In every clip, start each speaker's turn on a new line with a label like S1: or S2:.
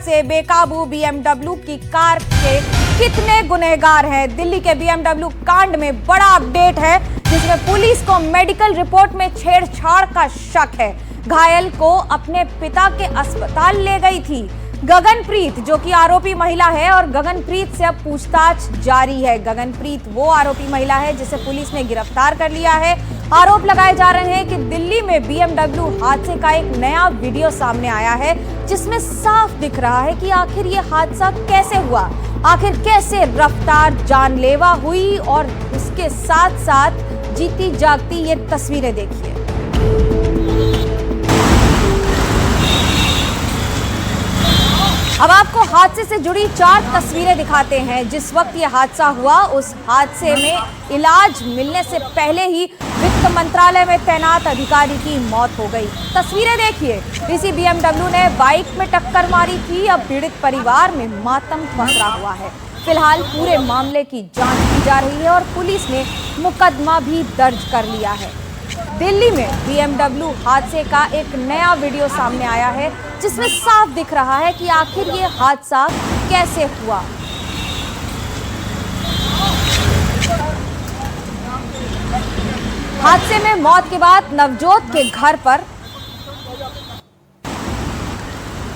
S1: से बेकाबू बीएमडब्ल्यू की कार के कितने गुनहगार हैं। दिल्ली के बीएमडब्ल्यू कांड में बड़ा अपडेट है, जिसमें पुलिस को मेडिकल रिपोर्ट में छेड़छाड़ का शक है। घायल को अपने पिता के अस्पताल ले गई थी गगनप्रीत, जो कि आरोपी महिला है, और गगनप्रीत से अब पूछताछ जारी है। गगनप्रीत वो आरोपी महिला है जिसे पुलिस ने गिरफ्तार कर लिया है। आरोप लगाए जा रहे हैं कि दिल्ली में बीएमडब्ल्यू हादसे का एक नया वीडियो सामने आया है, जिसमें साफ दिख रहा है कि आखिर ये हादसा कैसे हुआ, आखिर कैसे रफ्तार जानलेवा हुई, और इसके साथ साथ जीती जागती ये तस्वीरें देखिए। अब आपको हादसे से जुड़ी 4 तस्वीरें दिखाते हैं। जिस वक्त ये हादसा हुआ, उस हादसे में इलाज मिलने से पहले ही वित्त मंत्रालय में तैनात अधिकारी की मौत हो गई। तस्वीरें देखिए, इसी बीएमडब्ल्यू ने बाइक में टक्कर मारी थी। अब पीड़ित परिवार में मातम पसरा हुआ है। फिलहाल पूरे मामले की जांच की जा रही है और पुलिस ने मुकदमा भी दर्ज कर लिया है। दिल्ली में बीएमडब्ल्यू हादसे का एक नया वीडियो सामने आया है, जिसमें साफ दिख रहा है कि आखिर ये हादसा कैसे हुआ। हादसे में मौत के बाद नवजोत के घर पर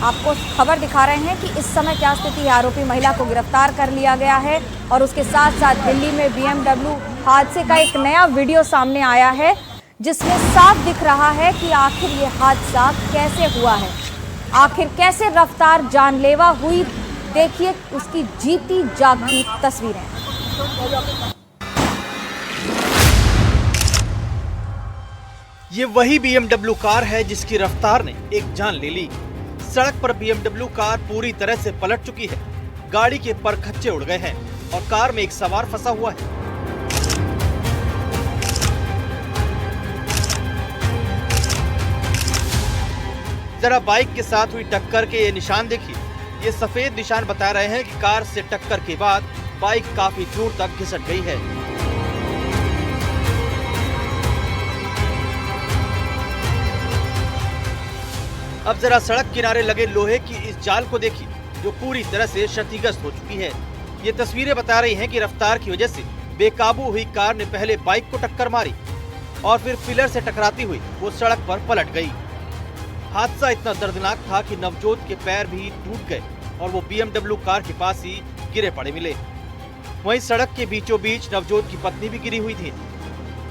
S1: आपको खबर दिखा रहे हैं कि इस समय क्या स्थिति है। आरोपी महिला को गिरफ्तार कर लिया गया है और उसके साथ साथ दिल्ली में बीएमडब्ल्यू हादसे का एक नया वीडियो सामने आया है, जिसमें साफ दिख रहा है कि आखिर ये हादसा कैसे हुआ है, आखिर कैसे रफ्तार जानलेवा हुई। देखिए उसकी जीती जागती तस्वीरें।
S2: ये वही बीएमडब्ल्यू कार है जिसकी रफ्तार ने एक जान ले ली। सड़क पर बीएमडब्ल्यू कार पूरी तरह से पलट चुकी है। गाड़ी के परखच्चे उड़ गए हैं और कार में एक सवार फंसा हुआ है। जरा बाइक के साथ हुई टक्कर के ये निशान देखिए। ये सफेद निशान बता रहे हैं कि कार से टक्कर के बाद बाइक काफी दूर तक घिसट गई है। अब जरा सड़क किनारे लगे लोहे की इस जाल को देखिए, जो पूरी तरह से क्षतिग्रस्त हो चुकी है। ये तस्वीरें बता रही हैं कि रफ्तार की वजह से बेकाबू हुई कार ने पहले बाइक को टक्कर मारी और फिर पिलर से टकराती हुई वो सड़क पर पलट गई। हादसा इतना दर्दनाक था कि नवजोत के पैर भी टूट गए और वो बीएमडब्ल्यू कार के पास ही गिरे पड़े मिले। वहीं सड़क के बीचों बीच नवजोत की पत्नी भी गिरी हुई थी।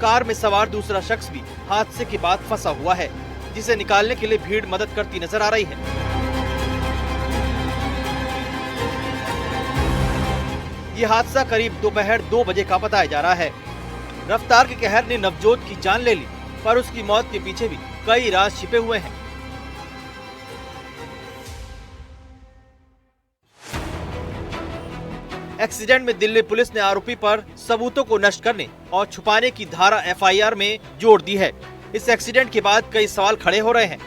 S2: कार में सवार दूसरा शख्स भी हादसे के बाद फंसा हुआ है, जिसे निकालने के लिए भीड़ मदद करती नजर आ रही है। ये हादसा करीब दोपहर 2 बजे का बताया जा रहा है। रफ्तार के कहर ने नवजोत की जान ले ली, पर उसकी मौत के पीछे भी कई राज छिपे हुए हैं। एक्सीडेंट में दिल्ली पुलिस ने आरोपी पर सबूतों को नष्ट करने और छुपाने की धारा एफआईआर में जोड़ दी है। इस एक्सीडेंट के बाद कई सवाल खड़े हो रहे हैं।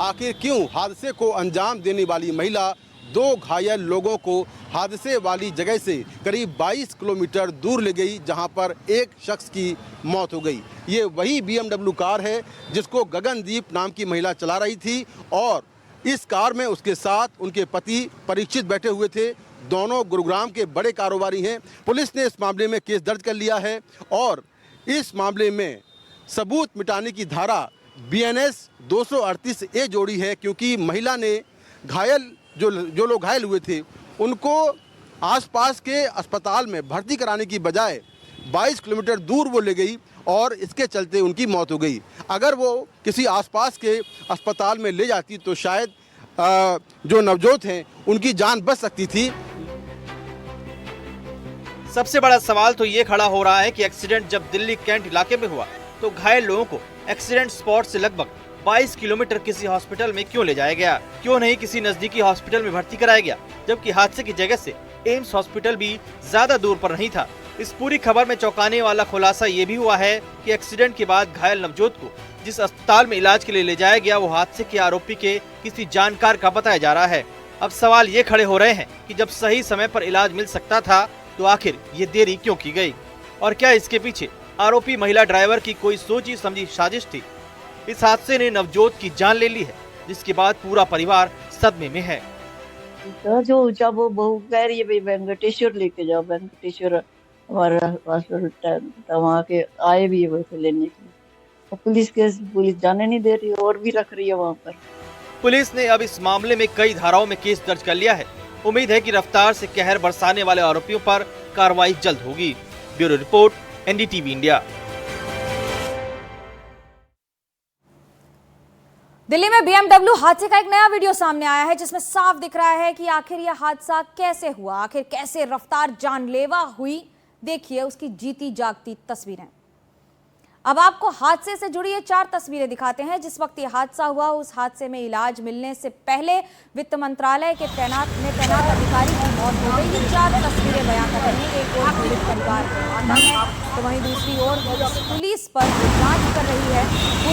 S3: आखिर क्यों हादसे को अंजाम देने वाली महिला 2 घायल लोगों को हादसे वाली जगह से करीब 22 किलोमीटर दूर ले गई, जहां पर एक शख्स की मौत हो गई। ये वही बीएमडब्ल्यू कार है जिसको गगनदीप नाम की महिला चला रही थी और इस कार में उसके साथ उनके पति परीक्षित बैठे हुए थे। दोनों गुरुग्राम के बड़े कारोबारी हैं। पुलिस ने इस मामले में केस दर्ज कर लिया है और इस मामले में सबूत मिटाने की धारा बीएनएस 238 ए जोड़ी है, क्योंकि महिला ने घायल जो लोग घायल हुए थे उनको आसपास के अस्पताल में भर्ती कराने की बजाय 22 किलोमीटर दूर वो ले गई और इसके चलते उनकी मौत हो गई। अगर वो किसी आसपास के अस्पताल में ले जाती तो शायद जो नवजोत हैं उनकी जान बच सकती थी।
S2: सबसे बड़ा सवाल तो ये खड़ा हो रहा है कि एक्सीडेंट जब दिल्ली कैंट इलाके में हुआ तो घायल लोगों को एक्सीडेंट स्पॉट से लगभग 22 किलोमीटर किसी हॉस्पिटल में क्यों ले जाया गया? क्यों नहीं किसी नजदीकी हॉस्पिटल में भर्ती कराया गया, जबकि हादसे की जगह से एम्स हॉस्पिटल भी ज्यादा दूर पर नहीं था? इस पूरी खबर में चौंकाने वाला खुलासा ये भी हुआ है कि एक्सीडेंट के बाद घायल नवजोत को जिस अस्पताल में इलाज के लिए ले जाया गया वो हादसे के आरोपी के किसी जानकार का बताया जा रहा है। अब सवाल ये खड़े हो रहे हैं कि जब सही समय पर इलाज मिल सकता था तो आखिर ये देरी क्यों की गई, और क्या इसके पीछे आरोपी महिला ड्राइवर की कोई सोची समझी साजिश थी? इस हादसे ने नवजोत की जान ले ली है, जिसके बाद पूरा परिवार सदमे में है।
S4: तो जो ऊंचा वो बहू कह रही है भाई वेंकटेश्वर लेके जाओ, वेंकटेश्वर हमारा हॉस्पिटल था, वहाँ के आए भी है वैसे लेने के लिए। और पुलिस जाने नहीं दे रही और भी रख रही है वहाँ पर।
S2: पुलिस ने अब इस मामले में कई धाराओं में केस दर्ज कर लिया है। उम्मीद है कि रफ्तार से कहर बरसाने वाले आरोपियों पर कार्रवाई जल्द होगी। Bureau report, NDTV India.
S1: Delhi में BMW हादसे का एक नया वीडियो सामने आया है जिसमें साफ दिख रहा है कि आखिर यह हादसा कैसे हुआ, आखिर कैसे रफ्तार जानलेवा हुई। देखिए उसकी जीती जागती तस्वीरें। अब आपको हादसे से जुड़ी ये 4 तस्वीरें दिखाते हैं। जिस वक्त ये हादसा हुआ उस हादसे में इलाज मिलने से पहले वित्त मंत्रालय के तैनात अधिकारी की मौत हो गई। ये 4 तस्वीरें बयां कर रही हैं। एक ओर पीड़ित परिवार आना है तो वहीं दूसरी ओर पुलिस पर जांच कर रही है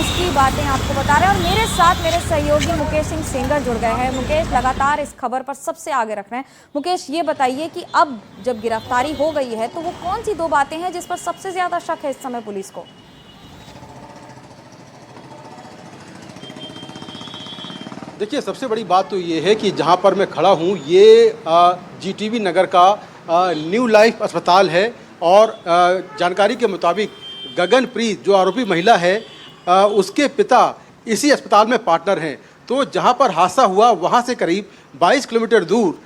S1: उसकी बातें आपको बता रहे हैं। और मेरे साथ मेरे सहयोगी मुकेश सिंह सेंगर जुड़ गए हैं। मुकेश लगातार इस खबर पर सबसे आगे रख रहे हैं। मुकेश, ये बताइए कि अब जब गिरफ्तारी हो गई है तो वो कौन सी 2 बातें हैं जिस पर सबसे ज्यादा शक है इस समय पुलिस को?
S3: देखिए, सबसे बड़ी बात तो ये है कि जहाँ पर मैं खड़ा हूँ ये GTV नगर का न्यू लाइफ अस्पताल है। और जानकारी के मुताबिक गगनप्रीत जो आरोपी महिला है उसके पिता इसी अस्पताल में पार्टनर हैं। तो जहाँ पर हादसा हुआ वहाँ से करीब 22 किलोमीटर दूर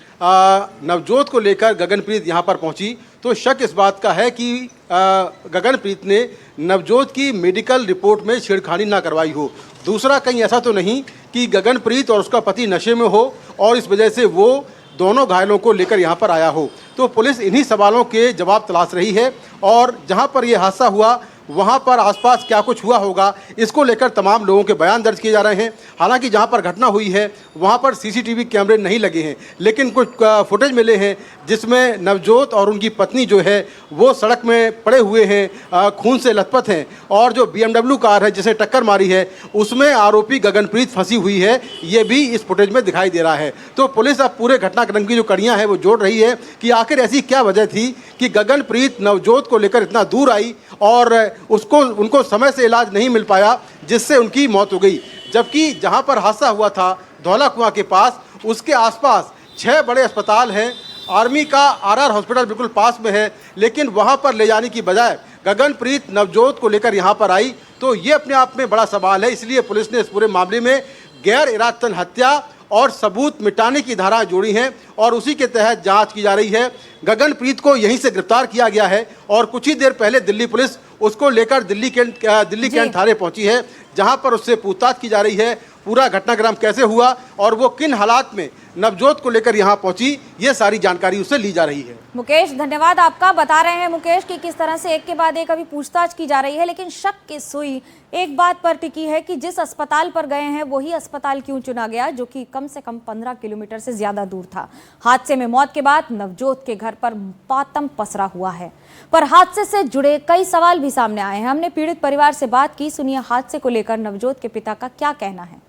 S3: नवजोत को लेकर गगनप्रीत यहाँ पर पहुँची। तो शक इस बात का है कि गगनप्रीत ने नवजोत की मेडिकल रिपोर्ट में छेड़खानी ना करवाई हो। दूसरा, कहीं ऐसा तो नहीं कि गगनप्रीत और उसका पति नशे में हो और इस वजह से वो दोनों घायलों को लेकर यहाँ पर आया हो। तो पुलिस इन्हीं सवालों के जवाब तलाश रही है। और जहाँ पर यह हादसा हुआ वहाँ पर आसपास क्या कुछ हुआ होगा इसको लेकर तमाम लोगों के बयान दर्ज किए जा रहे हैं। हालांकि जहाँ पर घटना हुई है वहाँ पर CCTV कैमरे नहीं लगे हैं, लेकिन कुछ फुटेज मिले हैं जिसमें नवजोत और उनकी पत्नी जो है वो सड़क में पड़े हुए हैं, खून से लथपथ हैं। और जो BMW कार है जिसे टक्कर मारी है उसमें आरोपी गगनप्रीत फंसी हुई है, ये भी इस फुटेज में दिखाई दे रहा है। तो पुलिस अब पूरे घटनाक्रम की जो कड़ियाँ हैं वो जोड़ रही है कि आखिर ऐसी क्या वजह थी कि गगनप्रीत नवजोत को लेकर इतना दूर आई और उनको समय से इलाज नहीं मिल पाया जिससे उनकी मौत हो गई। जबकि जहां पर हादसा हुआ था धौला कुआं के पास, उसके आसपास 6 बड़े अस्पताल हैं। आर्मी का RR हॉस्पिटल बिल्कुल पास में है, लेकिन वहां पर ले जाने की बजाय गगनप्रीत नवजोत को लेकर यहां पर आई। तो ये अपने आप में बड़ा सवाल है। इसलिए पुलिस ने इस पूरे मामले में गैर इरादतन हत्या और सबूत मिटाने की धारा जोड़ी हैं और उसी के तहत जांच की जा रही है। गगनप्रीत को यहीं से गिरफ्तार किया गया है और कुछ ही देर पहले दिल्ली पुलिस उसको लेकर दिल्ली कैंट थाने पहुंची है, जहां पर उससे पूछताछ की जा रही है पूरा घटनाक्रम कैसे हुआ और वो किन हालात में नवजोत को लेकर यहाँ पहुंची, ये सारी जानकारी उससे ली जा रही है।
S1: मुकेश, धन्यवाद आपका। बता रहे हैं मुकेश कि किस तरह से एक के बाद एक अभी पूछताछ की जा रही है, लेकिन शक की सुई एक बात पर टिकी है कि जिस अस्पताल पर गए हैं वही अस्पताल क्यों चुना गया जो कि कम से कम 15 किलोमीटर से ज्यादा दूर था। हादसे में मौत के बाद नवजोत के घर पर मातम पसरा हुआ है, पर हादसे से जुड़े कई सवाल भी सामने आए हैं। हमने पीड़ित परिवार से बात की, सुनिए हादसे को लेकर नवजोत के पिता का क्या कहना है।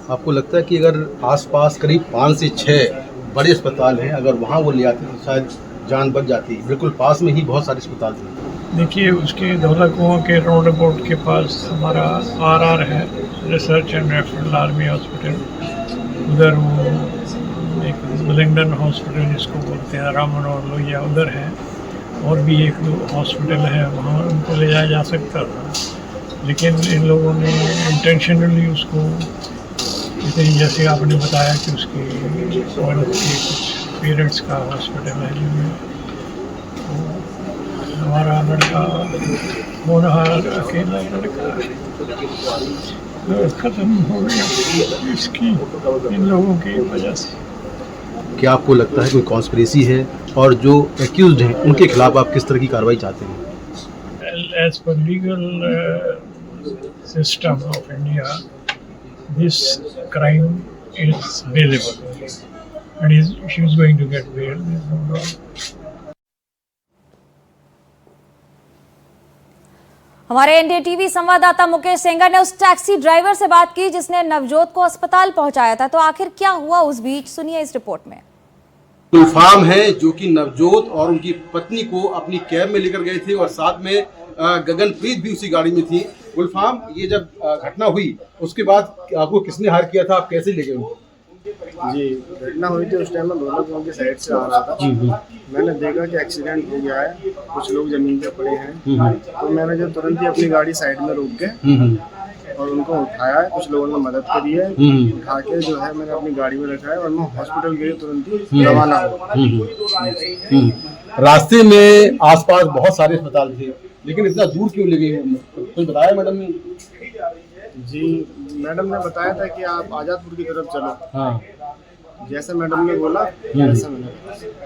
S5: आपको लगता है कि अगर आसपास करीब 5 से 6 बड़े अस्पताल हैं, अगर वहाँ वो ले आते तो शायद जान बच जाती? बिल्कुल पास में ही बहुत सारे अस्पताल हैं।
S6: देखिए, उसके धौला कुआं के रोड अबाउट के पास हमारा RR है, research and referral army hospital. उधर वो एक विलिंगडन हॉस्पिटल जिसको बोलते हैं, राम मनोहर लोहिया, उधर है। और भी 1-2 हॉस्पिटल है, वहाँ उनको ले जाया जा सकता था, लेकिन इन लोगों ने इंटेंशनली उसको इतनी, जैसे आपने बताया कि उसकी औरत के कुछ पेरेंट्स का हॉस्पिटल है जिनमें हमारा लड़का होनहार अकेला लड़का ख़त्म हो गया इसकी, इन लोगों की वजह से।
S5: क्या आपको लगता है कोई कॉन्स्पिरेसी है और जो एक्यूज्ड हैं उनके खिलाफ आप किस तरह की कार्रवाई चाहते हैं?
S6: As per legal system of India, this crime is bailable, and she is going to get bail.
S1: हमारे NDTV संवाददाता मुकेश सेंगर ने उस टैक्सी ड्राइवर से बात की जिसने नवजोत को अस्पताल पहुंचाया था। तो आखिर क्या हुआ उस बीच, सुनिए इस रिपोर्ट में।
S3: गुलफाम है जो कि नवजोत और उनकी पत्नी को अपनी कैब में लेकर गए थे और साथ में गगनप्रीत भी उसी गाड़ी में थी। गुलफाम, ये जब घटना हुई उसके बाद आपको किसने हायर किया था, आप कैसे ले गए?
S7: जी, घटना हुई थी उस टाइम में ढोलक की साइड से आ रहा था। मैंने देखा कि एक्सीडेंट हो गया है, कुछ लोग जमीन पे पड़े हैं, तो मैंने जो तुरंत ही अपनी गाड़ी साइड में रोक के और उनको उठाया है। कुछ लोगों ने मदद करी है, उठा के जो है मैंने अपनी गाड़ी में रखा है और मैं हॉस्पिटल के लिए तुरंत ही रवाना हुआ।
S5: रास्ते में आसपास बहुत सारे अस्पताल थे, लेकिन इतना दूर क्यों ले गई? कुछ बताया मैडम ने?
S7: जी, मैडम ने बताया था कि आप आजादपुर की तरफ चलो।
S5: हाँ।
S7: जैसे मैडम ने बोला वैसा मैंने।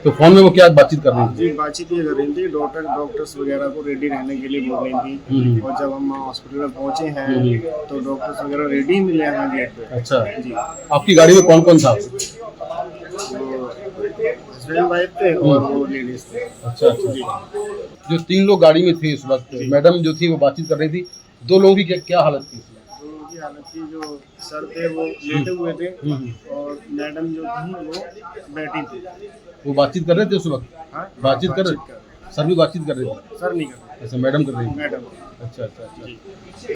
S5: तो फोन में वो क्या बातचीत कर रही थी?
S7: जी, बातचीत ये कर रही थी, डॉक्टर्स वगैरह को रेडी रहने के लिए बोल रही थी। और जब हम हॉस्पिटल में पहुंचे हैं तो डॉक्टर्स वगैरह रेडी मिले हैं गेट पे।
S5: अच्छा
S7: जी,
S5: आपकी गाड़ी में कौन कौन था?
S7: हस्बैंड वाइफ थे और वो लेडीज थे।
S5: अच्छा अच्छा। जो 3 लोग गाड़ी में थे उस वक्त, मैडम जो थी वो बातचीत कर रही थी। 2 लोगों की क्या हालत थी?
S7: उनकी हालत थी, जो सर थे वो लेटे हुए थे और मैडम जो थी वो बैठी थी।
S5: वो बातचीत कर रहे थे उस वक्त?
S7: हाँ,
S5: बातचीत कर रहे थे? सर भी बातचीत कर रहे थे?
S7: सर नहीं कर रहे,
S5: अच्छा, मैडम कर रही थी।
S7: मैडम।
S5: अच्छा अच्छा अच्छा।